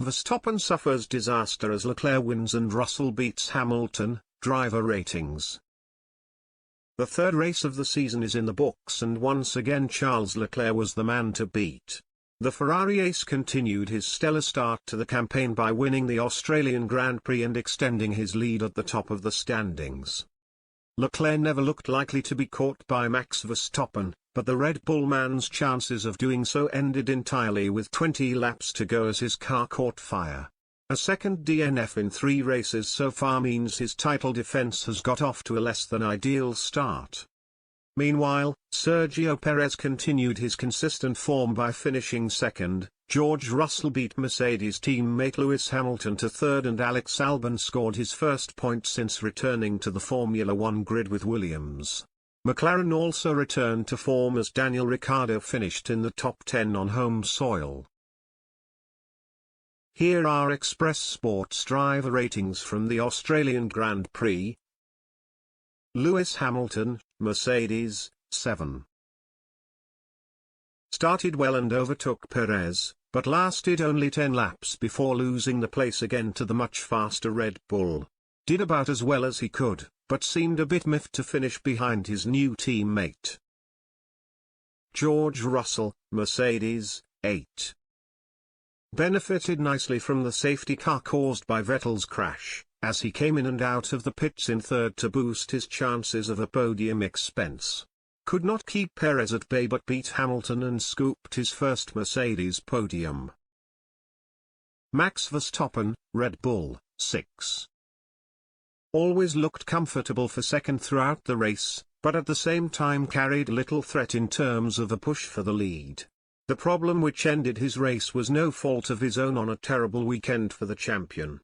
Verstappen suffers disaster as Leclerc wins and Russell beats Hamilton. Driver ratings. The third race of the season is in the books, and once again Charles Leclerc was the man to beat. The Ferrari ace continued his stellar start to the campaign by winning the Australian Grand Prix and extending his lead at the top of the standings. Leclerc never looked likely to be caught by Max Verstappen, but the Red Bull man's chances of doing so ended entirely with 20 laps to go as his car caught fire. A second DNF in 3 races so far means his title defense has got off to a less than ideal start. Meanwhile, Sergio Perez continued his consistent form by finishing second. George Russell beat Mercedes teammate Lewis Hamilton to third, and Alex Albon scored his first point since returning to the Formula One grid with Williams. McLaren also returned to form as Daniel Ricciardo finished in the top 10 on home soil. Here are Express Sports driver ratings from the Australian Grand Prix. Lewis Hamilton, Mercedes, 7. Started well and overtook Perez, but lasted only 10 laps before losing the place again to the much faster Red Bull. Did about as well as he could, but seemed a bit miffed to finish behind his new teammate. George Russell, Mercedes, 8. Benefited nicely from the safety car caused by Vettel's crash, as he came in and out of the pits in third to boost his chances of a podium expense. Could not keep Perez at bay but beat Hamilton and scooped his first Mercedes podium. Max Verstappen, Red Bull, 6. Always looked comfortable for second throughout the race, but at the same time carried little threat in terms of a push for the lead. The problem which ended his race was no fault of his own on a terrible weekend for the champion.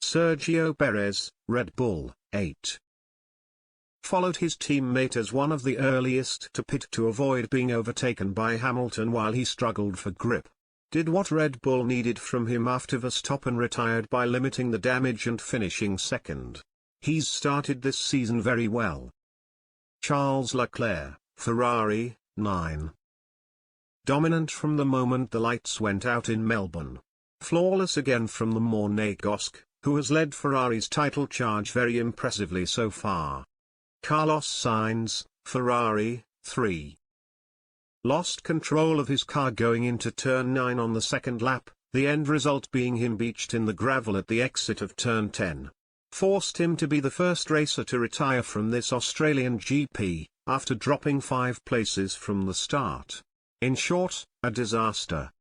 Sergio Perez, Red Bull, 8. Followed his teammate as one of the earliest to pit to avoid being overtaken by Hamilton while he struggled for grip. Did what Red Bull needed from him after Verstappen retired by limiting the damage and finishing second. He's started this season very well. Charles Leclerc, Ferrari, 9. Dominant from the moment the lights went out in Melbourne. Flawless again from the Monegasque, who has led Ferrari's title charge very impressively so far. Carlos Sainz, Ferrari, 3. Lost control of his car going into turn 9 on the second lap, the end result being him beached in the gravel at the exit of turn 10. Forced him to be the first racer to retire from this Australian GP, after dropping 5 places from the start. In short, a disaster.